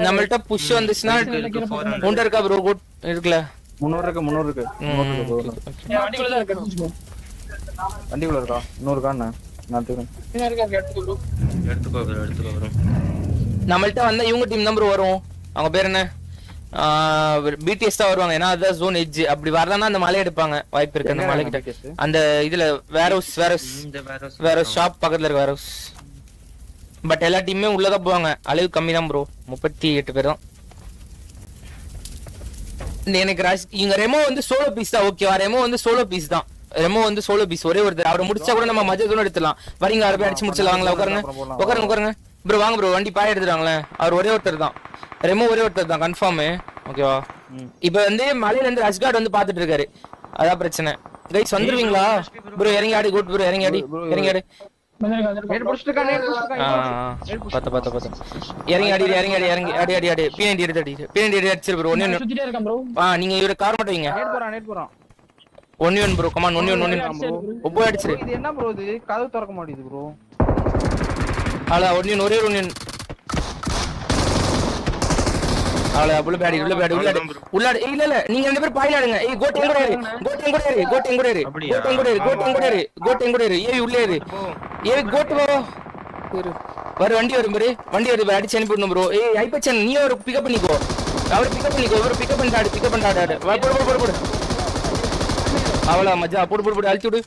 நம்மள்ட்ட புஷ் வந்துச்சுன்னா உண்ட இருக்கா ப்ரோ குட் இருக்குல 300 இருக்கு வண்டிக்குள்ள இருக்கா 100 காண நான் எடுத்துக்கோ ப்ரோ நம்மள்ட்ட வந்தா இவங்க டீம் தான் ப்ரோ வரும் அவங்க பேர் என்ன பிடிஎஸ் தான் வருவாங்க ஏன்னா அதான் ஜோன் எட்ஜ் அப்படி வரலன்னா அந்த மலை எடுப்பாங்க வாய்ப்பு இருக்கு அந்த மலை கிட்ட அந்த இதுல வேற ஷாப் பக்கத்துல இருக்க வேற பட் எல்லா டீமுமே உள்ளதான் போவாங்க அளவு கம்மி தான் ப்ரோ 38 பேர் தான் எனக்கு இங்க ரெமோ வந்து சோலோ பீஸ் தான் ஓகேவா ரெமோ வந்து சோலோ பீஸ் தான் ரெமோ வந்து சோலோ பீஸ் ஒரே ஒருத்தர் அவரை முடிச்சா கூட நம்ம மஜா தூரம் எடுத்துலாம் வரீங்க அவரை போய் அடிச்சு முடிச்சிடலாங்களா உட்காருங்க ப்ரோ வாங்க ப்ரோ வண்டி பாய எடுத்துட்டாங்களேன் அவர் ஒரே ஒருத்தர் தான் ரெமோ ஒரே ஒருத்தர் தான் கன்ஃபார்ம் ஓகேவா இப்ப வந்து மலையில இருந்து ரஷ்கார்ட் வந்து பாத்துட்டு இருக்காரு அதான் பிரச்சனை கைஸ் வந்துருவீங்களா ப்ரோ இறங்கி ஆடி குட் ப்ரோ இறங்கி ஆடி இறங்கி அடிச்சிரு ப்ரோ நீங்க இவர கார் மட்டும் வைங்க ஒன் ப்ரோ கமான் ஒன் அடிச்சிரு இது என்ன ப்ரோ இது கதவு திறக்க மாட்டேங்குது ப்ரோ ஆளா ஒரே ஒன் ஆளா உள்ள பேடி உள்ளாடி இல்ல நீங்க ரெண்டு பேரும் பாயிலாடுங்க ஏய் கோட் ஏய் உள்ளே இரு ஏய் கோட் வர வண்டி வரும் பாரு வண்டி வருது அடிச்சு அனுப்பி விடணும் ப்ரோ ஏய் ஐபச்சன் நீ ஒரு பிக்கப் பண்ணிக்கோ அவர் பிக்கப் பண்ணிட்டாடு போடு அவளா மஜா போடு அழிச்சு விடு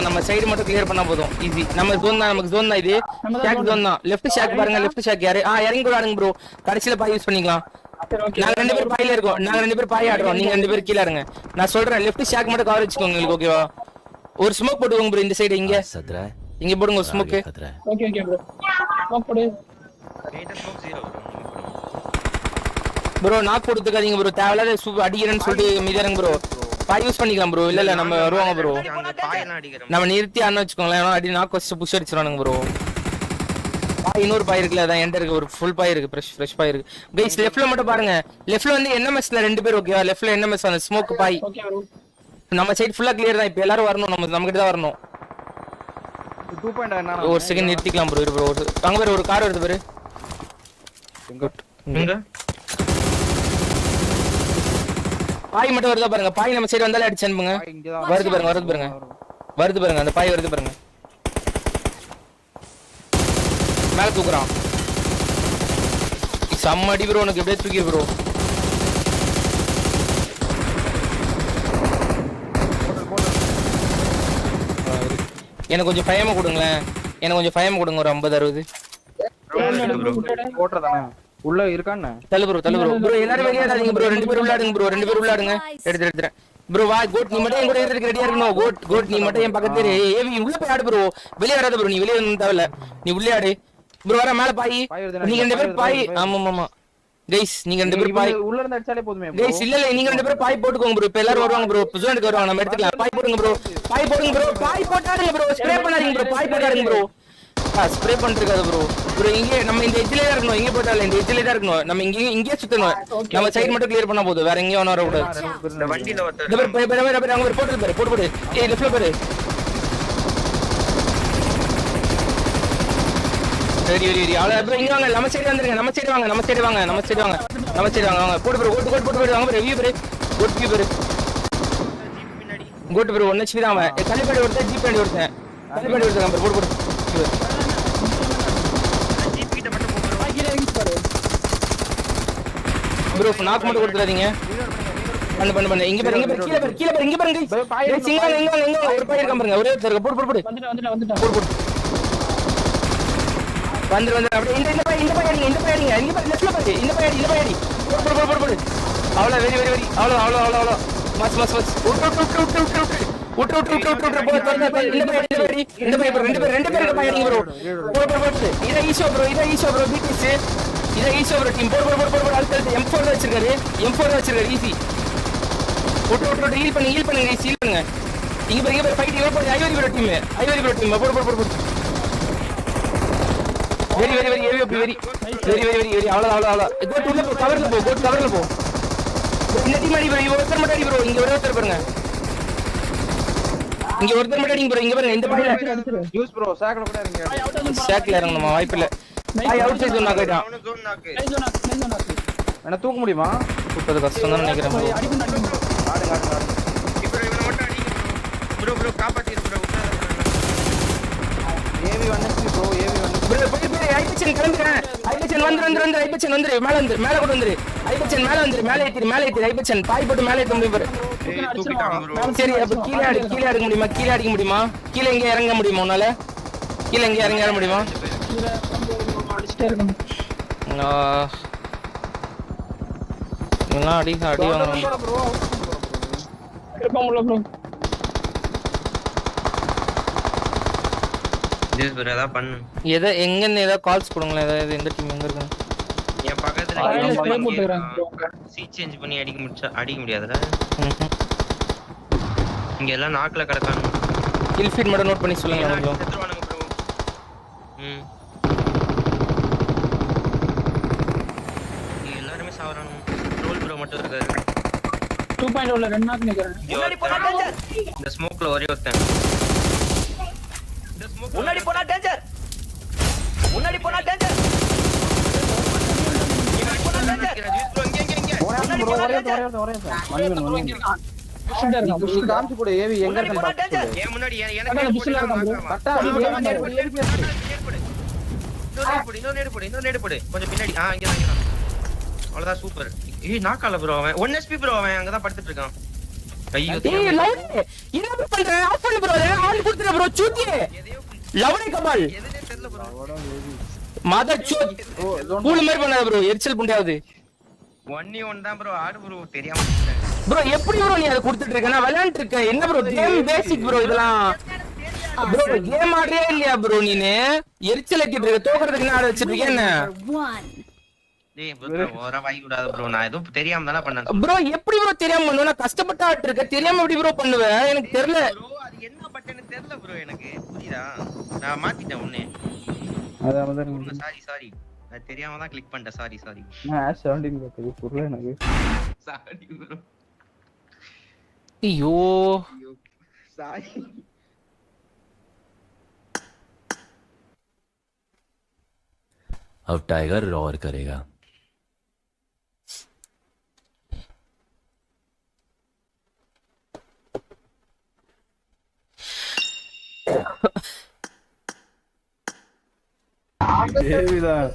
நம்ம சைடு மட்டும் கிளியர் பண்ணா போதும் ஈஸி நம்ம ஜோன் தான் நமக்கு ஜோன் தான் இது ஷாக் ஜோன் தான் லெஃப்ட் ஷாக் பாருங்க லெஃப்ட் ஷாக் யாரு இறங்கி கூட ஆடுங்க ப்ரோ கடைசில பாய் யூஸ் பண்ணிக்கலாம் நாங்க ரெண்டு பேர் பாயில இருக்கோம் நாங்க ரெண்டு பேர் பாய் ஆடுறோம் நீங்க ரெண்டு பேர் கீழ ஆடுங்க நான் சொல்றேன் லெஃப்ட் ஷாக் மட்டும் கவர் வச்சுக்கோங்க உங்களுக்கு ஓகேவா ஒரு ஸ்மோக் போடுவோங்க ப்ரோ இந்த சைடு இங்க போடுங்க ஸ்மோக் ஓகே ப்ரோ ஸ்மோக் போடு ப்ரோ நாக் கொடுத்துக்காதீங்க ப்ரோ தேவையில்லாத அடிக்கிறேன்னு சொல்லிட்டு மீதறங்க ப்ரோ பாய் யூஸ் பண்ணிக்கலாம் ப்ரோ இல்ல நம்ம வருவாங்க ப்ரோ நம்ம நிறுத்தி ஆன வச்சுக்கோங்களேன் அடி நாக் வச்சு புஷ் அடிச்சிரானுங்க ப்ரோ பாய் இன்னொரு பாய் இருக்குல்ல அதான் என்கிட்ட இருக்கு ஒரு ஃபுல் பாய் இருக்கு ஃப்ரெஷ் பாய் இருக்கு கைஸ் லெஃப்ட்ல மட்டும் பாருங்க லெஃப்ட்ல வந்து என்எம்எஸ்ல ரெண்டு பேர் ஓகேவா லெஃப்ட்ல என்எம்எஸ் அந்த ஸ்மோக் பாய் நம்ம சைடு ஃபுல்லா கிளியர் தான் இப்போ எல்லாரும் வரணும் நம்ம கிட்ட தான் வரணும் 2.9 ஒரு செகண்ட் நிறுத்திக்கலாம் ப்ரோ ப்ரோ அங்க பாரு ஒரு கார் வருது பாரு எங்க பாய் மட்டும் வருதா பாருங்க பாய் நம்ம சைடு வந்தாலே அடிச்சு அனுப்புங்க வருது பாருங்க அந்த பாய் வருது பாருங்க மேல தூக்குறான் செம்ம அடி ப்ரோ உனக்கு எப்படியே தூக்கி ப்ரோ எனக்கு கொஞ்சம் ஃபயமா கொடுங்க ஒரு 50 60 போட்றதானே உள்ள இருக்கானே தள்ளு ப்ரோ எல்லாரும் வெளிய ஆடாதீங்க ப்ரோ ரெண்டு பேர் உள்ள ஆடுங்க எடுத்துறேன் ப்ரோ வா கோட் நீ மட்டும் என் கூட இருக்கு ரெடியா இருக்கணும் கோட் நீ மட்டும் என் பக்கத்துல ஏவி உள்ள போய் ஆடு ப்ரோ வெளிய ஆடாத ப்ரோ நீ வெளிய வந்து தேவல நீ உள்ள ஆடு ப்ரோ வர மேல பாய் நீங்க ரெண்டு பேர் பாய் ஆமா கைஸ் நீங்க ரெண்டு பேர் பாய் உள்ள இருந்து அடிச்சாலே போதுமே கைஸ் இல்ல நீங்க ரெண்டு பேர் பாய் போட்டுக்கோங்க ப்ரோ இப்ப எல்லாரும் வருவாங்க ப்ரோ ஜோனுக்கு வருவாங்க நம்ம எடுத்துக்கலாம் பாய் போடுங்க ப்ரோ பாய் போட்டாருங்க ப்ரோ ஸ்ப்ரே பண்ணாதீங்க ப்ரோ பாய் போட்டாருங்க ப்ரோ ஸ்ப்ரே பண்ணிருக்காது ப்ரோ இங்கே நம்ம இந்த எட்ஜ்ல தான் இருக்கணும் இங்க போட்டால இந்த எட்ஜ்ல தான் இருக்கணும் நம்ம இங்கே சுத்தணும் நம்ம சைடு மட்டும் கிளியர் பண்ணா போதும் வேற எங்கேயும் வர கூடாது இந்த வண்டில ஒருத்தர் அங்க ஒரு போட்டு ஏய் லெஃப்ட்ல பாரு சரி அவ்வளவு ப்ரோ இங்க வாங்க நம்ம சைடு வந்துருங்க நம்ம சைடு வாங்க போடு ப்ரோ போட்டு வாங்க bro view bro code bro 1 HP தான் அவன் கலிபடி ஒருத்தன் ஜீப் பண்ணி ஒருத்தன் போடு ஜீப் கிட்ட மட்டும் போ ப்ரோ நாக் மட்டும் கொடுத்துறாதீங்க பண்ணு இங்க பாருங்க கீழ பாருங்க இங்க ஒரு பாய் இருக்கான் பாருங்க ஒரே ஒருத்தர் போடு வந்துரு அப்படியே இந்த பாய் அடிங்க இங்க பாரு லெஃப்ட்ல பாரு இந்த பாய் அடி போடு அவ்வளவு வெரி அவ்வளவு மஸ் விட்டு இந்த பாய் ரெண்டு பேர் பாய் அடிங்க ப்ரோ போடு இத ஈஷோ ப்ரோ பிடிஸ் இத ஈஷோ ப்ரோ டீம் போடு அடுத்து M4 வச்சிருக்காரு ஈஸி விட்டு ஹீல் பண்ணுங்க கைஸ் ஹீல் பண்ணுங்க இங்க பாருங்க ஃபைட் இவ போடு ஐவரி ப்ரோ டீம் போடு வெரி அவ்வளவு கோட் உள்ள போ கவர்ல போ இந்த டீம் அடி ப்ரோ ஒருத்தர் மட்டும் அடி ப்ரோ இங்க ஒருத்தர் பாருங்க இங்க ஒருத்தர் மட்டும் அடிங்க ப்ரோ இங்க பாருங்க இந்த பையில யூஸ் ப்ரோ சாக்கல கூட இருங்க ஸ்டாக்ல இறங்கணுமா வாய்ப்பு இல்ல பாய் அவுட் சைடு நாக் ஆயிட்டான் அவனு ஜோன் நாக்கு என்ன தூக்க முடியுமா தூக்குறது கஷ்டம் தான் நினைக்கிறேன் ப்ரோ ஆடுங்க ஆடுங்க இப்போ இவனை மட்டும் அடிங்க ப்ரோ காப்பாத்திரு ப்ரோ ஏவி வந்து ப்ரோ ஏவி வந்து ப்ரோ போய் ஐபச்சன் கிளம்புறேன் ஐபச்சன் வந்து ஐபச்சன் வந்து மேல கூட வந்துரு ஐபச்சன் மேல ஏத்திரு ஐபச்சன் பாய் போட்டு மேல ஏத்த முடியும் பாரு தூக்கிட்டான் ப்ரோ சரி அப்ப கீழே அடிக்க முடியுமா கீழே எங்க இறங்க முடியுமா உன்னால கீழே எங்க இறங்க முடியுமா அடிச்சிட்டே இருக்கணும் எல்லாம் அடி வாங்க ப்ரோ இருப்பா முள்ள ப்ரோ ஜூஸ் ப்ரோ ஏதா பண்ணு எங்க ஏதாவது கால்ஸ் கொடுங்களேன் ஏதாவது எந்த டீம் எங்க இருக்கு என் பக்கத்துல அதுல ஸ்ப்ரே போட்டுக்கறாங்க சீட் சேஞ்ச் பண்ணி அடிக்க முடியாதுல இங்க எல்லாம் நாக்குல கிடக்கானுங்க கில் ஃபீட் மட்டும் நோட் பண்ணி சொல்லுங்க கொஞ்சம் செத்துருவானுங்க ப்ரோ இங்க எல்லாரும் சாவறானுங்க ரோல் ப்ரோ மட்டும் இருக்காரு 2.0 ல ரெண்டு நாக்கு நிக்கறேன் இந்த ஸ்மோக்ல ஒரே ஒருத்தன் முன்னாடி போனா டேஞ்சர் ப்ரோ ஒரே புஷ்டா இருக்கான் புஷ் காமிச்சு கூட ஏவி எங்க இருக்கு பாத்து ஏன் முன்னாடி அதான் புஷ்ல இருக்கான் ப்ரோ கட்டா இன்னொரு நேடு போடு கொஞ்சம் பின்னாடி இங்கதான் அவ்வளவுதான் சூப்பர் நாக்கால ப்ரோ அவன் 1 HP ப்ரோ அவன் அங்கதான் படுத்துட்டு இருக்கான் ஐயோ ஏய் லவ் என்ன பண்ற ஆஃப் பண்ணு ப்ரோ ஆன் குடுத்துற ப்ரோ சூத்தி லவ்னே கமால் எதுனே தெரியல ப்ரோ மாதா சூத் கூல் மாதிரி பண்ணாத ப்ரோ எரிச்சல் புண்டியாவது 1v1 தான் ப்ரோ ஆடு ப்ரோ தெரியாம ப்ரோ எப்படி ப்ரோ நீ அத கொடுத்துட்டு இருக்க நான் விளையாண்டிட்டு இருக்கேன் என்ன ப்ரோ கேம் பேசிக் ப்ரோ இதெல்லாம் ப்ரோ கேம் ஆடுறியா இல்லையா ப்ரோ நீனே எரிச்சல் ஏத்திட்டு இருக்க தோக்குறதுக்கு என்ன ஆட வச்சிருக்கீங்க என்ன டேய் ப்ரோ ஓர வாய் கூடாது ப்ரோ நான் எதுவும் தெரியாம தான பண்ணேன் ப்ரோ எப்படி ப்ரோ தெரியாம பண்ணுவ நான் கஷ்டப்பட்டு ஆட்டு இருக்க தெரியாம எப்படி ப்ரோ பண்ணுவ எனக்கு தெரியல ப்ரோ அது என்ன பட்டன்னு தெரியல ப்ரோ எனக்கு புரியுதா நான் மாத்திட்டேன் உன்னை அதான் சாரி நான் தெரியாம தான் கிளிக் பண்ணிட்டேன் சாரி நான் 17 பாக்குது புரியல எனக்கு சாரி ப்ரோ ஐயோ சாரி अब टाइगर रॉर करेगा ஏவிதான்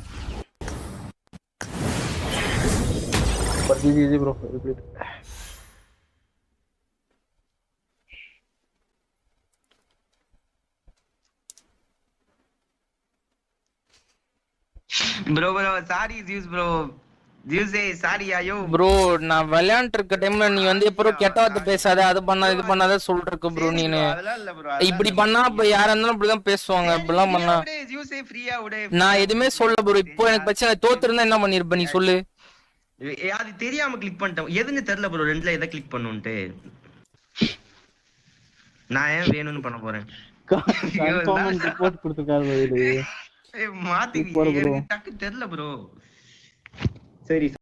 பத்தி bro repeat bro sorry juice bro ஜூஸே சாரி ஐயோ ப்ரோ நான் விளையாண்டு இருக்க டைம்ல நீ வந்து எப்போ கெட்ட வார்த்தை பேசாத அது பண்ணாத இது பண்ணாத சொல்றக்கு ப்ரோ நீனு அதெல்லாம் இல்ல ப்ரோ இப்படி பண்ணா இப்ப யாரா இருந்தாலும் இப்படிதான் பேசுவாங்க இப்படிலாம் பண்ணா ஜூஸே ஃப்ரீயா விடு நான் எதுவுமே சொல்ல ப்ரோ இப்போ எனக்கு பிரச்சனை தோத்துருந்தா என்ன பண்ணிருப்ப நீ சொல்லு அது தெரியாம கிளிக் பண்ணிட்டேன் எதுன்னு தெரியல ப்ரோ ரெண்டுல எதை கிளிக் பண்ணுன்ட்டு நான் ஏன் வேணும்னு பண்ண போறேன் கன்ஃபார்ம் ரிப்போர்ட் கொடுத்துட்டாரு மாத்தி டக்கு தெரியல ப்ரோ சரி